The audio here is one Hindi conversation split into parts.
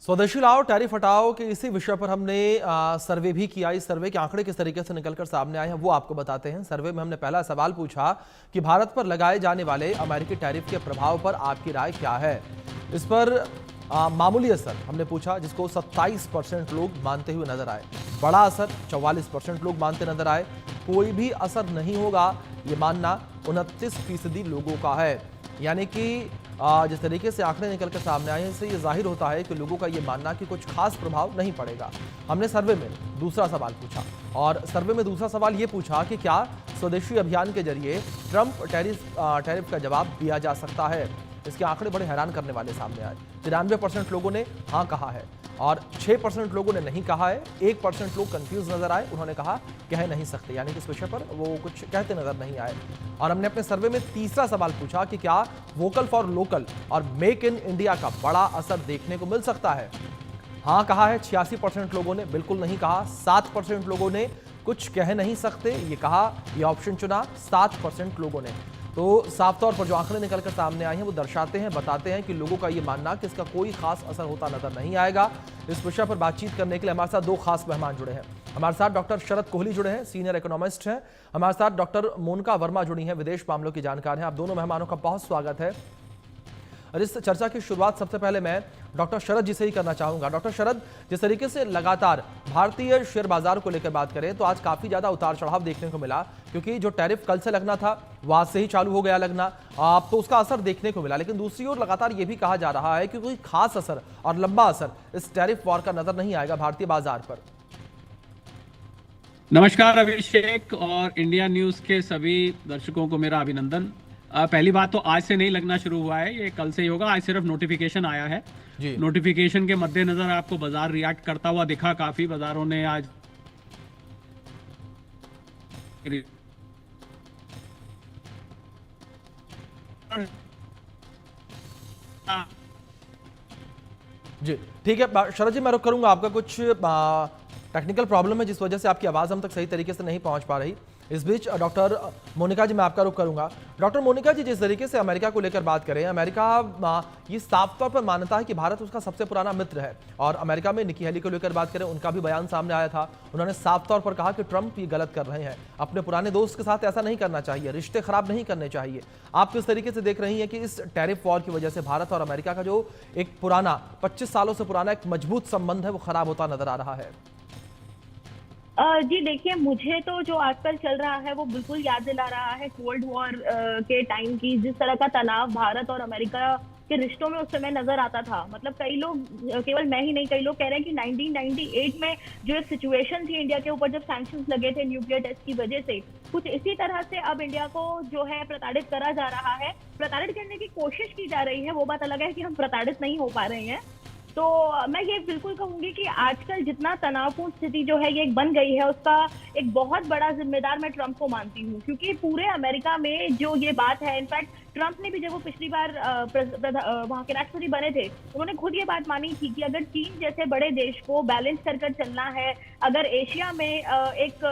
स्वदेशी लाओ टैरिफ हटाओ के इसी विषय पर हमने सर्वे भी किया। इस सर्वे के आंकड़े किस तरीके से निकलकर सामने आए हैं वो आपको बताते हैं। सर्वे में हमने पहला सवाल पूछा कि भारत पर लगाए जाने वाले अमेरिकी टैरिफ के प्रभाव पर आपकी राय क्या है। इस पर मामूली असर हमने पूछा, जिसको 27% लोग मानते हुए नजर आए। बड़ा असर 44% लोग मानते नजर आए। कोई भी असर नहीं होगा ये मानना 29% लोगों का है। यानी कि जिस तरीके से आंकड़े निकलकर सामने आए हैं, इससे ये जाहिर होता है कि लोगों का ये मानना कि कुछ खास प्रभाव नहीं पड़ेगा। हमने सर्वे में दूसरा सवाल पूछा और सर्वे में दूसरा सवाल ये पूछा कि क्या स्वदेशी अभियान के जरिए ट्रंप टैरिफ का जवाब दिया जा सकता है। इसके आंकड़े बड़े हैरान करने वाले सामने आए। 93% लोगों ने हाँ कहा है और 6% लोगों ने नहीं कहा है। 1% लोग कंफ्यूज नजर आए, उन्होंने कहा कह नहीं सकते, यानी कि इस विषय पर वो कुछ कहते नजर नहीं आए। और हमने अपने सर्वे में तीसरा सवाल पूछा कि क्या वोकल फॉर लोकल और मेक इन इंडिया का बड़ा असर देखने को मिल सकता है। हाँ कहा है 86% लोगों ने, बिल्कुल नहीं कहा 7% लोगों ने, कुछ कह नहीं सकते ये कहा, ये ऑप्शन चुना 7% लोगों ने। तो साफ तौर पर जो आंकड़े निकलकर सामने आए हैं वो दर्शाते हैं, बताते हैं कि लोगों का ये मानना कि इसका कोई खास असर होता नजर नहीं आएगा। इस विषय पर बातचीत करने के लिए हमारे साथ दो खास मेहमान जुड़े हैं। हमारे साथ डॉक्टर शरद कोहली जुड़े हैं, सीनियर इकोनॉमिस्ट हैं। हमारे साथ डॉक्टर मोनिका वर्मा जुड़ी हैं, विदेश मामलों की जानकार हैं। आप दोनों मेहमानों का बहुत स्वागत है। और इस चर्चा की शुरुआत सबसे पहले मैं डॉक्टर शरद जी से ही करना चाहूंगा। डॉक्टर शरद, जिस तरीके से लगातार भारतीय शेयर बाजार को लेकर बात करें तो आज काफी ज्यादा उतार चढ़ाव देखने को मिला, क्योंकि जो टैरिफ कल से लगना था वो आज से ही चालू हो गया लगना, अब तो उसका असर देखने को मिला। लेकिन दूसरी ओर लगातार ये भी कहा जा रहा है कि कोई खास असर और लंबा असर इस टैरिफ वॉर का नजर नहीं आएगा भारतीय बाजार पर। नमस्कार अभिषेक और इंडिया न्यूज के सभी दर्शकों को मेरा अभिनंदन। पहली बात तो आज से नहीं लगना शुरू हुआ है, ये कल से ही होगा। आज सिर्फ नोटिफिकेशन आया है जी। नोटिफिकेशन के मद्देनजर आपको बाजार रिएक्ट करता हुआ दिखा, काफी बाजारों ने आज जी ठीक है शरद जी, मैं रुक करूंगा। आपका कुछ टेक्निकल प्रॉब्लम है जिस वजह से आपकी आवाज़ हम तक सही तरीके से नहीं पहुंच पा रही। इस बीच डॉक्टर मोनिका जी, मैं आपका रुख करूंगा। डॉक्टर मोनिका जी, जिस तरीके से अमेरिका को लेकर बात करें, अमेरिका ये साफ तौर पर मानता है कि भारत उसका सबसे पुराना मित्र है। और अमेरिका में निकी हेली को लेकर बात करें, उनका भी बयान सामने आया था। उन्होंने साफ तौर पर कहा कि ट्रंप ये गलत कर रहे हैं, अपने पुराने दोस्त के साथ ऐसा नहीं करना चाहिए, रिश्ते खराब नहीं करने चाहिए। आप किस तरीके से देख रही हैं कि इस टैरिफ वॉर की वजह से भारत और अमेरिका का जो एक पुराना 25 सालों से पुराना एक मजबूत संबंध है वो खराब होता नजर आ रहा है। जी देखिए, मुझे तो जो आजकल चल रहा है वो बिल्कुल याद दिला रहा है कोल्ड वॉर के टाइम की, जिस तरह का तनाव भारत और अमेरिका के रिश्तों में उस समय नजर आता था। मतलब कई लोग, केवल मैं ही नहीं, कई लोग कह रहे हैं कि 1998 में जो एक सिचुएशन थी इंडिया के ऊपर जब सैंक्शंस लगे थे न्यूक्लियर टेस्ट की वजह से, कुछ इसी तरह से अब इंडिया को जो है प्रताड़ित करा जा रहा है। प्रताड़ित करने की कोशिश की जा रही है, वो बात अलग है कि हम प्रताड़ित नहीं हो पा रहे हैं। तो मैं ये बिल्कुल कहूंगी कि आजकल जितना तनावपूर्ण स्थिति जो है ये बन गई है, उसका एक बहुत बड़ा जिम्मेदार मैं ट्रंप को मानती हूँ। क्योंकि पूरे अमेरिका में जो ये बात है, इनफैक्ट ट्रंप ने भी जब वो पिछली बार वहां के राष्ट्रपति बने थे, उन्होंने खुद ये बात मानी थी कि अगर चीन जैसे बड़े देश को बैलेंस कर चलना है, अगर एशिया में एक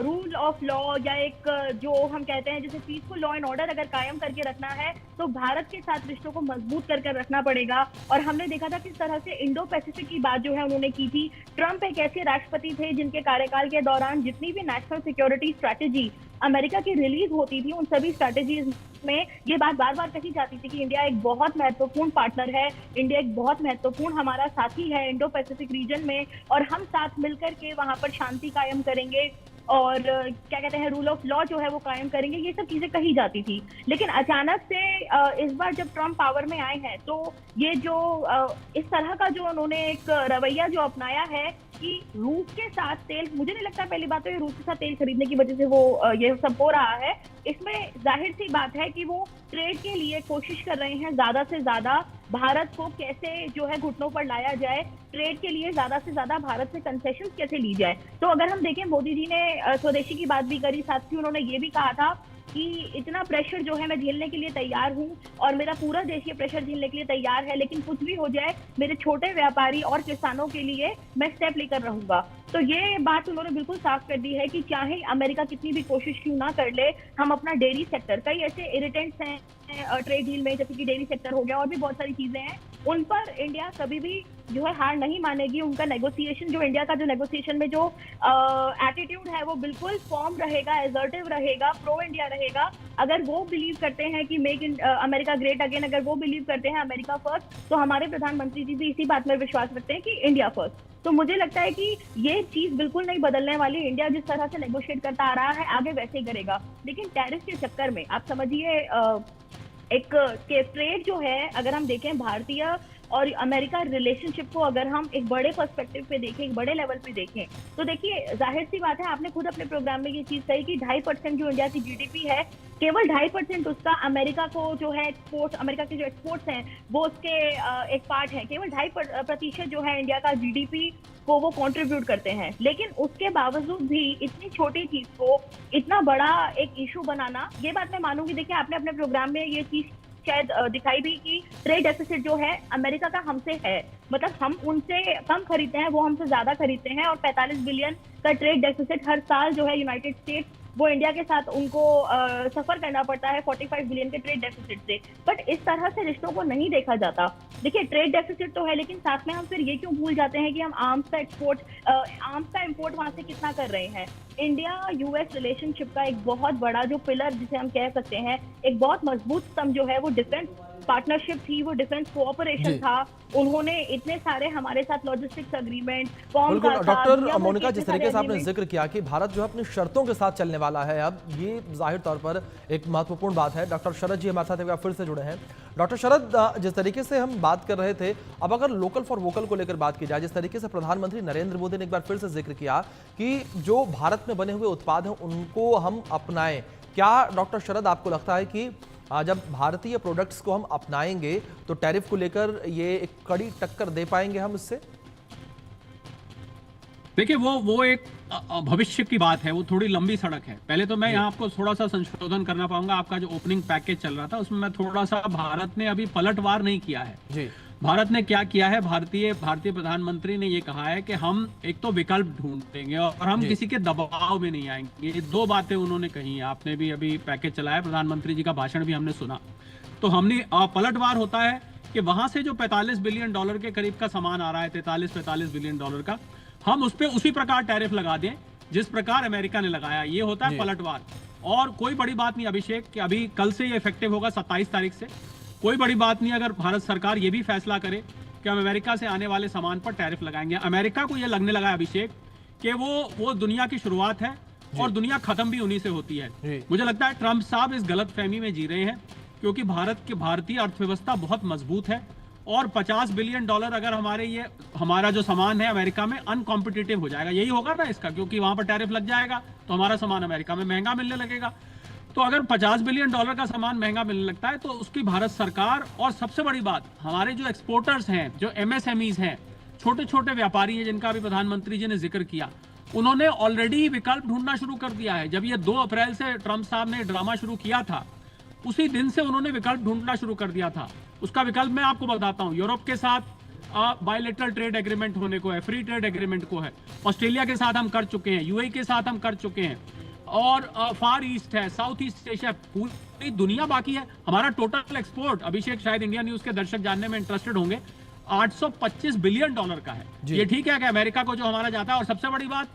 रूल ऑफ लॉ या एक जो हम कहते हैं जैसे पीसफुल लॉ एंड ऑर्डर अगर कायम करके रखना है, तो भारत के साथ रिश्तों को मजबूत कर रखना पड़ेगा। और हमने देखा था किस तरह से इंडो पैसिफिक की बात जो है उन्होंने की थी। ट्रंप एक ऐसे राष्ट्रपति थे जिनके कार्यकाल के दौरान जितनी भी नेशनल सिक्योरिटी स्ट्रैटेजी अमेरिका की रिलीज होती थी, उन सभी स्ट्रैटेजीज में ये बात बार बार कही जाती थी कि इंडिया एक बहुत महत्वपूर्ण पार्टनर है, इंडिया एक बहुत महत्वपूर्ण हमारा साथी है इंडो पैसिफिक रीजन में, और हम साथ मिलकर के वहां पर शांति कायम करेंगे और क्या कहते हैं रूल ऑफ लॉ जो है वो कायम करेंगे। ये सब चीजें कही जाती थी। लेकिन अचानक से इस बार जब ट्रंप पावर में आए हैं, तो ये जो इस तरह का जो उन्होंने एक रवैया जो अपनाया है कि रूस के साथ तेल, मुझे नहीं लगता, पहली बात तो ये रूस के साथ तेल खरीदने की वजह से वो ये सब हो रहा है। इसमें जाहिर सी बात है कि वो ट्रेड के लिए कोशिश कर रहे हैं ज्यादा से ज्यादा भारत को कैसे जो है घुटनों पर लाया जाए, ट्रेड के लिए ज्यादा से ज्यादा भारत से कंसेशन कैसे ली जाए। तो अगर हम देखें, मोदी जी ने स्वदेशी की बात भी करी, साथ ही उन्होंने ये भी कहा था कि इतना प्रेशर जो है मैं झेलने के लिए तैयार हूं और मेरा पूरा देश ये प्रेशर झेलने के लिए तैयार है, लेकिन कुछ भी हो जाए मेरे छोटे व्यापारी और किसानों के लिए मैं स्टेप लेकर रहूंगा। तो ये बात उन्होंने बिल्कुल साफ कर दी है कि चाहे अमेरिका कितनी भी कोशिश क्यों ना कर ले, हम अपना डेयरी सेक्टर, कई ऐसे इरिटेंट्स हैं ट्रेड डील में, जैसे कि डेयरी सेक्टर हो गया और भी बहुत सारी चीजें हैं, उन पर इंडिया कभी भी जो है हार नहीं मानेगी। उनका नेगोशिएशन, जो इंडिया का जो नेगोशिएशन में जो एटीट्यूड है वो बिल्कुल फॉर्म रहेगा, एसर्टिव रहेगा, प्रो इंडिया रहेगा। अगर वो बिलीव करते हैं कि make in America great again, अगर वो बिलीव करते हैं अमेरिका फर्स्ट, तो हमारे प्रधानमंत्री जी भी इसी बात में विश्वास रखते हैं कि इंडिया फर्स्ट। तो मुझे लगता है कि ये चीज बिल्कुल नहीं बदलने वाली। इंडिया जिस तरह से नेगोशिएट करता आ रहा है आगे वैसे ही करेगा। लेकिन टैरिफ के चक्कर में आप समझिए एक ट्रेड जो है, अगर हम देखें भारतीय और अमेरिका रिलेशनशिप को अगर हम एक बड़े पर्सपेक्टिव पे देखें, एक बड़े लेवल पे देखें, तो देखिए जाहिर सी बात है, आपने खुद अपने प्रोग्राम में ये चीज कही कि 2.5% जो इंडिया की जीडीपी है, केवल 2.5% उसका अमेरिका को जो है एक्सपोर्ट, अमेरिका के जो एक्सपोर्ट्स हैं वो उसके एक पार्ट है। केवल 2.5% जो है इंडिया का जीडीपी को वो कंट्रीब्यूट करते हैं। लेकिन उसके बावजूद भी इतनी छोटी चीज को इतना बड़ा एक इशू बनाना, ये बात मैं मानूंगी। देखिए आपने अपने प्रोग्राम में ये चीज शायद दिखाई भी कि ट्रेड डेफिसिट जो है अमेरिका का हमसे है, मतलब हम उनसे कम खरीदते हैं, वो हमसे ज्यादा खरीदते हैं। और 45 बिलियन का ट्रेड डेफिसिट हर साल जो है यूनाइटेड स्टेट्स वो इंडिया के साथ उनको सफर करना पड़ता है 45 बिलियन के ट्रेड डेफिसिट से। बट इस तरह से रिश्तों को नहीं देखा जाता। देखिए ट्रेड डेफिसिट तो है, लेकिन साथ में हम फिर ये क्यों भूल जाते हैं कि हम आर्म्स का इम्पोर्ट वहां से कितना कर रहे हैं। इंडिया यूएस रिलेशनशिप का एक बहुत बड़ा जो पिलर जिसे हम कह सकते हैं, एक बहुत मजबूत स्तंभ जो है वो डिफेंस पार्टनरशिप थी, वो डिफेंस कोऑपरेशन था। उन्होंने इतने सारे हमारे साथ लॉजिस्टिक्स एग्रीमेंट फॉर्म का। डॉक्टर मोनिका, जिस तरीके से आपने जिक्र किया कि भारत जो है अपनी शर्तों के साथ चलने वाला है, अब ये जाहिर तौर पर एक महत्वपूर्ण बात है। डॉक्टर शरद जी हमारे साथ एक बार फिर से जुड़े हैं। डॉक्टर शरद, जिस तरीके से हम बात कर रहे थे, अब अगर लोकल फॉर वोकल को लेकर बात की जाए, जिस तरीके से प्रधानमंत्री नरेंद्र मोदी ने एक बार फिर से जिक्र किया कि जो भारत में बने हुए उत्पाद हैं उनको हम अपनाएं, क्या डॉक्टर शरद आपको लगता है कि जब भारतीय प्रोडक्ट्स को हम अपनाएंगे तो टैरिफ को लेकर ये एक कड़ी टक्कर दे पाएंगे हम इससे? देखिए वो एक भविष्य की बात है, वो थोड़ी लंबी सड़क है। पहले तो मैं यहाँ आपको थोड़ा सा संशोधन करना पाऊंगा। आपका जो ओपनिंग पैकेज चल रहा था उसमें मैं थोड़ा सा, भारत ने अभी पलटवार नहीं किया है जी। भारत ने क्या किया है, भारतीय प्रधानमंत्री ने ये कहा है कि हम एक तो विकल्प ढूंढेंगे और हम किसी के दबाव में नहीं आएंगे। ये दो बातें उन्होंने कही हैं। आपने भी अभी पैकेज चलाया, प्रधानमंत्री जी का भाषण भी हमने सुना। तो हमने पलटवार होता है कि वहां से जो 45 बिलियन डॉलर के करीब का सामान आ रहा है, 43-45 बिलियन डॉलर का, हम उस पर उसी प्रकार टैरिफ लगा दें जिस प्रकार अमेरिका ने लगाया। ये होता है पलटवार। और कोई बड़ी बात नहीं अभिषेक, कि अभी कल से ये इफेक्टिव होगा 27 तारीख से। कोई बड़ी बात नहीं अगर भारत सरकार ये भी फैसला करे कि हम अमेरिका से आने वाले सामान पर टैरिफ लगाएंगे। अमेरिका को ये लगने लगा है अभिषेक कि वो दुनिया की शुरुआत है और दुनिया खत्म भी उन्हीं से होती है। मुझे लगता है ट्रंप साहब इस गलतफहमी में जी रहे हैं, क्योंकि भारतीय अर्थव्यवस्था बहुत मजबूत है और 50 बिलियन डॉलर अगर हमारा जो सामान है अमेरिका में अनकॉम्पिटिटिव हो जाएगा। यही होगा ना इसका, क्योंकि वहां पर टैरिफ लग जाएगा तो हमारा सामान अमेरिका में महंगा मिलने लगेगा। तो अगर 50 बिलियन डॉलर का सामान महंगा मिलने लगता है तो उसकी भारत सरकार, और सबसे बड़ी बात हमारे जो एक्सपोर्टर्स हैं, जो एमएसएमईज हैं, छोटे छोटे व्यापारी हैं जिनका भी प्रधानमंत्री जी ने जिक्र किया, उन्होंने ऑलरेडी विकल्प ढूंढना शुरू कर दिया है। जब ये 2 अप्रैल से ट्रंप साहब ने ड्रामा शुरू किया था, उसी दिन से उन्होंने विकल्प ढूंढना शुरू कर दिया था। उसका विकल्प मैं आपको बताता हूँ। यूरोप के साथ बायलैटरल ट्रेड एग्रीमेंट होने को है, फ्री ट्रेड एग्रीमेंट को है। ऑस्ट्रेलिया के साथ हम कर चुके हैं, यूएई के साथ हम कर चुके हैं, और फार ईस्ट है, साउथ ईस्ट एशिया, पूरी दुनिया बाकी है। हमारा टोटल एक्सपोर्ट, अभिषेक शायद इंडिया न्यूज के दर्शक जानने में इंटरेस्टेड होंगे, 825 बिलियन डॉलर का है। ये ठीक है कि अमेरिका को जो हमारा जाता है, और सबसे बड़ी बात,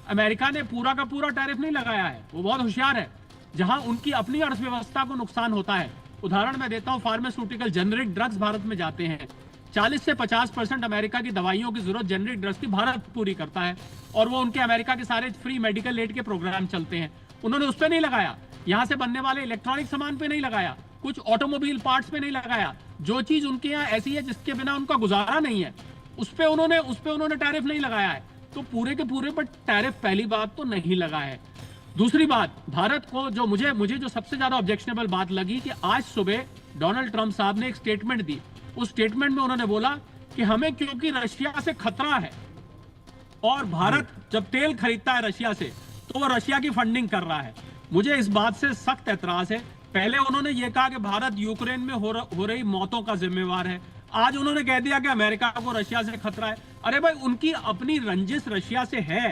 अमेरिका ने पूरा का पूरा टैरिफ नहीं लगाया है। वो बहुत होशियार है। जहां उनकी अपनी अर्थव्यवस्था को नुकसान होता है, उदाहरण मैं देता हूं, फार्मास्यूटिकल जेनरिक ड्रग्स भारत में जाते हैं। 40 से 50% अमेरिका की दवाइयों की जरूरत जेनरिक ड्रग्स की भारत पूरी करता है, और वो उनके अमेरिका के सारे फ्री मेडिकल एड के प्रोग्राम चलते हैं। उन्होंने उस पर नहीं लगाया। यहां से बनने वाले इलेक्ट्रॉनिक सामान पे नहीं लगाया, कुछ ऑटोमोबाइल पार्ट्स पे नहीं लगाया। जो चीज उनके यहाँ ऐसी है जिसके बिना उनका गुजारा नहीं है, उस पे उन्होंने टैरिफ नहीं लगाया है। तो पूरे के पूरे पर टैरिफ पहली बात तो नहीं लगा है। दूसरी बात, भारत को जो मुझे जो सबसे ज्यादा ऑब्जेक्शनेबल बात लगी कि आज सुबह डोनाल्ड ट्रंप साहब ने एक स्टेटमेंट दी। उस स्टेटमेंट में उन्होंने बोला कि हमें क्योंकि रशिया से खतरा है, और भारत जब तेल खरीदता है रशिया से तो वो रशिया की फंडिंग कर रहा है। मुझे इस बात से सख्त एतराज है। पहले उन्होंने ये कहा कि भारत यूक्रेन में हो रही मौतों का जिम्मेवार है, आज उन्होंने कह दिया कि अमेरिका को रशिया से खतरा है। अरे भाई, उनकी अपनी रंजिश रशिया से है,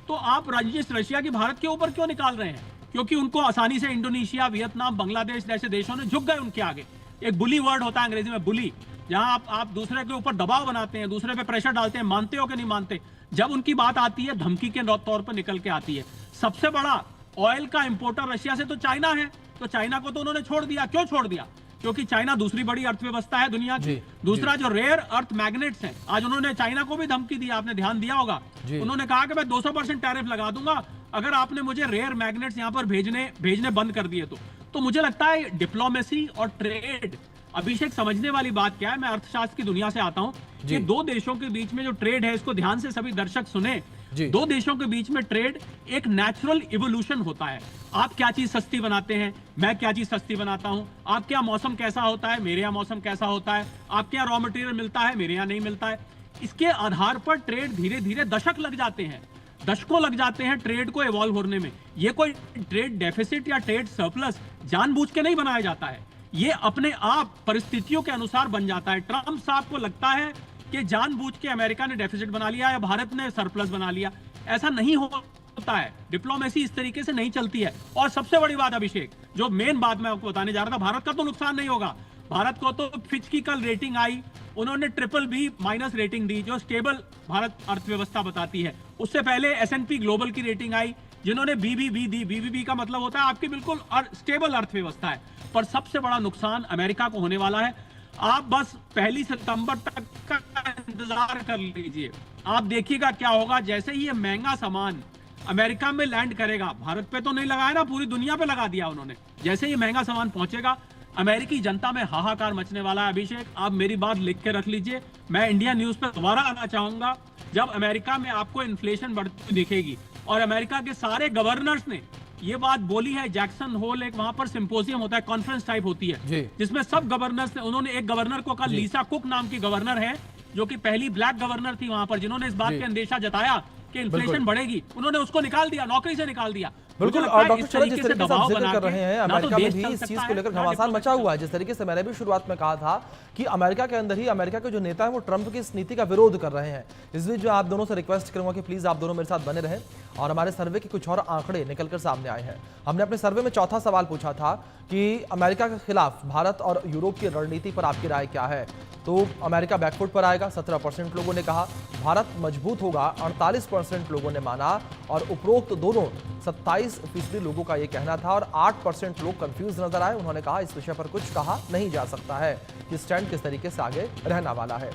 तो आप रंजिश रशिया की भारत के ऊपर क्यों निकाल रहे हैं? क्योंकि उनको आसानी से इंडोनेशिया, वियतनाम, बांग्लादेश जैसे देशों ने झुक गए उनके आगे। एक बुली वर्ड होता है अंग्रेजी में, बुली, जहां आप दूसरे के ऊपर दबाव बनाते हैं, दूसरे पे प्रेशर डालते हैं, मानते हो कि नहीं मानते। जब उनकी बात आती है धमकी के तौर पर निकल के आती है। सबसे बड़ा ऑयल का इंपोर्टर रशिया से तो चाइना है, तो चाइना को तो उन्होंने छोड़ दिया। क्यों छोड़ दिया? क्योंकि चाइना दूसरी बड़ी अर्थव्यवस्था है दुनिया की। दूसरा जो रेयर अर्थ मैग्नेट्स हैं, आज उन्होंने चाइना को भी धमकी दी, आपने ध्यान दिया होगा। उन्होंने कहा कि मैं 200% टैरिफ लगा दूंगा अगर आपने मुझे रेयर मैग्नेट्स यहां पर भेजने बंद कर दिए तो मुझे लगता है डिप्लोमेसी और ट्रेड, अभिषेक समझने वाली बात क्या है, मैं अर्थशास्त्र की दुनिया से आता हूं कि दो देशों के बीच में जो ट्रेड है, इसको ध्यान से सभी दर्शक सुने, दो देशों के बीच में ट्रेड एक नेचुरल इवोल्यूशन होता है। आप क्या चीज सस्ती बनाते हैं, मैं क्या चीज सस्ती बनाता हूं, आपके यहाँ मौसम कैसा होता है, मेरे यहाँ मौसम कैसा होता है, आपके यहाँ रॉ मटेरियल मिलता है, मेरे यहाँ नहीं मिलता है। इसके आधार पर ट्रेड धीरे धीरे दशक लग जाते हैं, दशकों लग जाते हैं ट्रेड को इवॉल्व होने में। ये कोई ट्रेड डेफिसिट या ट्रेड सरप्लस जानबूझ के नहीं बनाया जाता है, ये अपने आप परिस्थितियों के अनुसार बन जाता है। ट्रंप साहब को लगता है कि जानबूझ के अमेरिका ने डेफिसिट बना लिया या भारत ने सरप्लस बना लिया, ऐसा नहीं होता है। डिप्लोमेसी इस तरीके से नहीं चलती है। और सबसे बड़ी बात अभिषेक, जो मेन बात मैं आपको बताने जा रहा था, भारत का तो नुकसान नहीं होगा। भारत को तो फिच की कल रेटिंग आई, उन्होंने BBB- रेटिंग दी, जो स्टेबल भारत अर्थव्यवस्था बताती है। उससे पहले S&P ग्लोबल की रेटिंग आई, जिन्होंने BBB दी। BBB का मतलब होता है आपकी बिल्कुल स्टेबल अर्थव्यवस्था है। पर सबसे बड़ा नुकसान अमेरिका को होने वाला है। आप बस 1 सितंबर तक का इंतजार कर लीजिए, आप देखिएगा क्या होगा। जैसे ही ये महंगा सामान अमेरिका में लैंड करेगा, भारत पे तो नहीं लगाया ना, पूरी दुनिया पे लगा दिया उन्होंने। जैसे ही महंगा सामान पहुंचेगा, अमेरिकी जनता में हाहाकार मचने वाला है। अभिषेक, आप मेरी बात लिख के रख लीजिए। मैं इंडिया न्यूज पे दोबारा आना चाहूंगा जब अमेरिका में आपको इन्फ्लेशन बढ़ती दिखेगी। और अमेरिका के सारे गवर्नर्स ने ये बात बोली है। जैक्सन होल एक वहां पर सिंपोजियम होता है, कॉन्फ्रेंस टाइप होती है, जिसमें सब गवर्नर्स ने, उन्होंने एक गवर्नर को कहा, लीसा कुक नाम की गवर्नर है, जो कि पहली ब्लैक गवर्नर थी वहां पर, जिन्होंने इस बात के अंदेशा जताया कि इन्फ्लेशन बढ़ेगी, उन्होंने उसको निकाल दिया, नौकरी से निकाल दिया। बिल्कुल। और डॉक्टर शरद, जिस तरीके से आप जिक्र कर रहे हैं, अमेरिका में भी इस चीज को लेकर घमासान मचा हुआ है। जिस तरीके से मैंने भी शुरुआत में कहा था कि अमेरिका के अंदर ही अमेरिका के जो नेता हैं वो ट्रंप की इस नीति का विरोध कर रहे हैं। इसलिए जो आप दोनों से रिक्वेस्ट करूंगा कि प्लीज आप दोनों मेरे साथ बने रहें। और हमारे सर्वे के कुछ और आंकड़े निकलकर सामने आए हैं। हमने अपने सर्वे में चौथा सवाल पूछा था कि अमेरिका के खिलाफ भारत और यूरोप की रणनीति पर आपकी राय क्या है। तो अमेरिका बैकफुट पर आएगा, 17% लोगों ने कहा। भारत मजबूत होगा, 48% लोगों ने माना। और उपरोक्त दोनों 27% लोगों का यह कहना था। और 8% लोग कंफ्यूज नजर आए। उन्होंने कहा इस विषय पर कुछ कहा नहीं जा सकता है कि स्टैंड किस तरीके से आगे रहना वाला है।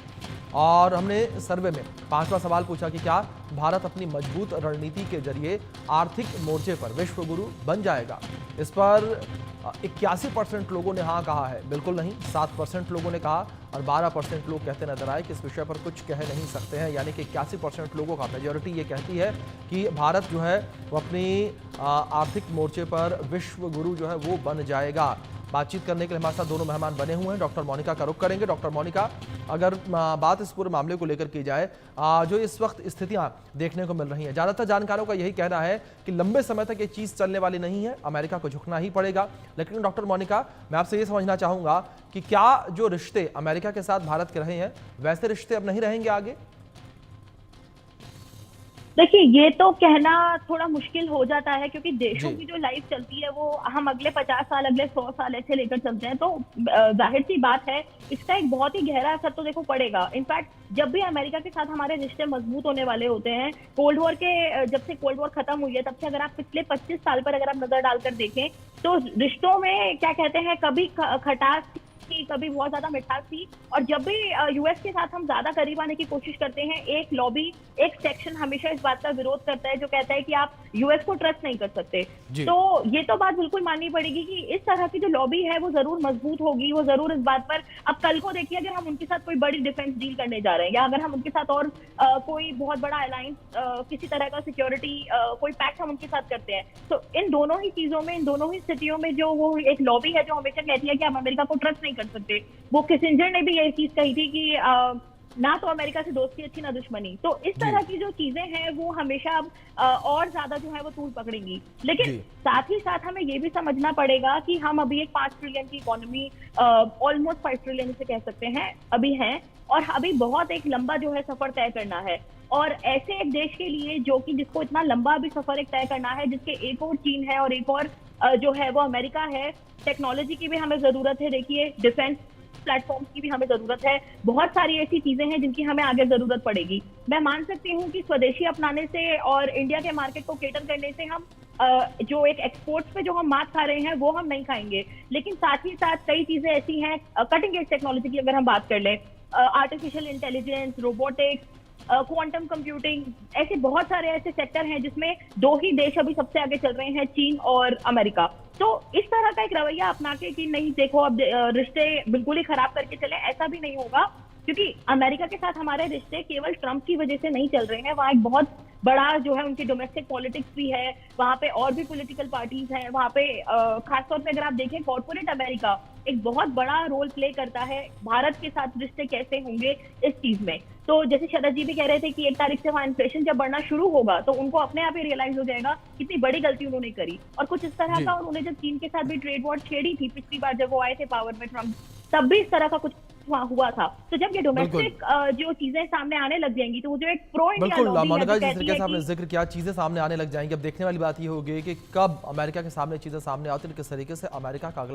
और हमने सर्वे में 5वां सवाल पूछा कि क्या भारत अपनी मजबूत रणनीति के जरिए आर्थिक मोर्चे पर विश्व गुरु बन जाएगा। इस पर 81% लोगों ने हाँ कहा है, बिल्कुल नहीं 7% लोगों ने कहा। और 12% लोग कहते नजर आए कि इस विषय पर कुछ कह नहीं सकते हैं। यानी कि 81% लोगों का मेजॉरिटी ये कहती है कि भारत जो है वो अपनी आर्थिक मोर्चे पर विश्व गुरु जो है वो बन जाएगा। बातचीत करने के लिए हमारे साथ दोनों मेहमान बने हुए हैं। डॉक्टर मोनिका का रुख करेंगे। डॉक्टर मोनिका, अगर बात इस पूरे मामले को लेकर की जाए, जो इस वक्त स्थितियां देखने को मिल रही हैं, ज़्यादातर जानकारों का यही कहना है कि लंबे समय तक ये चीज़ चलने वाली नहीं है, अमेरिका को झुकना ही पड़ेगा। लेकिन डॉक्टर मोनिका, मैं आपसे ये समझना चाहूँगा कि क्या जो रिश्ते अमेरिका के साथ भारत के रहे हैं, वैसे रिश्ते अब नहीं रहेंगे आगे? देखिए, ये तो कहना थोड़ा मुश्किल हो जाता है, क्योंकि देशों की जो लाइफ चलती है वो हम अगले 50 साल, अगले 100 साल ऐसे लेकर चलते हैं। तो जाहिर सी बात है इसका एक बहुत ही गहरा असर तो देखो पड़ेगा। इनफैक्ट जब भी अमेरिका के साथ हमारे रिश्ते मजबूत होने वाले होते हैं, कोल्ड वॉर के जब से कोल्ड वॉर खत्म हुई है तब से अगर आप पिछले 25 साल पर अगर आप नजर डालकर देखें तो रिश्तों में क्या कहते हैं, कभी खटास थी, कभी बहुत ज्यादा मिठास थी। और जब भी यूएस के साथ हम ज्यादा करीब आने की कोशिश करते हैं, एक लॉबी, एक सेक्शन हमेशा इस बात का विरोध करता है, जो कहता है कि आप यूएस को ट्रस्ट नहीं कर सकते। तो ये तो बात बिल्कुल माननी पड़ेगी कि इस तरह की जो लॉबी है वो जरूर मजबूत होगी, वो जरूर इस बात पर। अब कल को देखिए, अगर हम उनके साथ कोई बड़ी डिफेंस डील करने जा रहे हैं, या अगर हम उनके साथ और कोई बहुत बड़ा अलायंस, किसी तरह का सिक्योरिटी कोई पैक्ट हम उनके साथ करते हैं, तो इन दोनों ही चीजों में, इन दोनों ही स्थितियों में जो वो एक लॉबी है जो हमेशा कहती है कि आप अमेरिका को ट्रस्ट नहीं कर सकते। वो किसिंजर ने भी यही चीज कही थी कि ना तो अमेरिका से दोस्ती अच्छी ना दुश्मनी। तो इस तरह की जो चीजें हैं वो हमेशा और ज्यादा जो है वो तूल पकड़ेंगी। लेकिन साथ ही साथ हमें ये भी समझना पड़ेगा कि हम अभी एक 5 ट्रिलियन की इकोनॉमी, ऑलमोस्ट 5 ट्रिलियन से कह सकते हैं, अभी हैं। और अभी बहुत एक लंबा जो है सफर तय करना है। और ऐसे एक देश के लिए जो कि जिसको इतना लंबा अभी सफर एक तय करना है, जिसके एक और चीन है और एक और जो है वो अमेरिका है। टेक्नोलॉजी की भी हमें जरूरत है, देखिए डिफेंस प्लेटफॉर्म की भी हमें जरूरत है। बहुत सारी ऐसी चीजें हैं जिनकी हमें आगे जरूरत पड़ेगी। मैं मान सकती हूँ कि स्वदेशी अपनाने से और इंडिया के मार्केट को केटर करने से हम जो एक एक्सपोर्ट्स पे जो हम मात खा रहे हैं वो हम नहीं खाएंगे, लेकिन साथ ही साथ कई चीजें ऐसी हैं कटिंग एज टेक्नोलॉजी की अगर हम बात कर लें, artificial intelligence, robotics, quantum computing, ऐसे बहुत सारे ऐसे सेक्टर हैं जिसमें दो ही देश अभी सबसे आगे चल रहे हैं, चीन और अमेरिका। तो इस तरह का एक रवैया अपना के कि नहीं देखो अब रिश्ते बिल्कुल ही खराब करके चले, ऐसा भी नहीं होगा, क्योंकि अमेरिका के साथ हमारे रिश्ते केवल ट्रंप की वजह से नहीं चल रहे हैं। वहाँ एक बहुत बड़ा जो है उनकी डोमेस्टिक पॉलिटिक्स भी है, वहाँ पे और भी पॉलिटिकल पार्टीज हैं, वहाँ पे खासतौर पे अगर आप देखें कॉर्पोरेट अमेरिका एक बहुत बड़ा रोल प्ले करता है भारत के साथ रिश्ते कैसे होंगे इस चीज में। तो जैसे शरद जी भी कह रहे थे कि 1 तारीख से वहाँ इन्फ्लेशन जब बढ़ना शुरू होगा तो उनको अपने आप ही रियलाइज हो जाएगा कितनी बड़ी गलती उन्होंने करी, और कुछ इस तरह का उन्होंने जब चीन के साथ भी ट्रेड वॉर छेड़ी थी पिछली बार जब वो आए थे पावर में ट्रम्प, तब भी इस तरह का कुछ वहाँ हुआ था। तो जब ये डोमेस्टिक जो चीजें सामने आने लग जाएंगी तो वो जो एक प्रो इंडिया बिल्कुल मोनिका, जिस तरीके से आपने जिक्र किया चीजें सामने आने लग जाएंगी, अब देखने वाली बात ये होगी कि कब अमेरिका के सामने चीजें सामने आती है, किस तरीके से अमेरिका का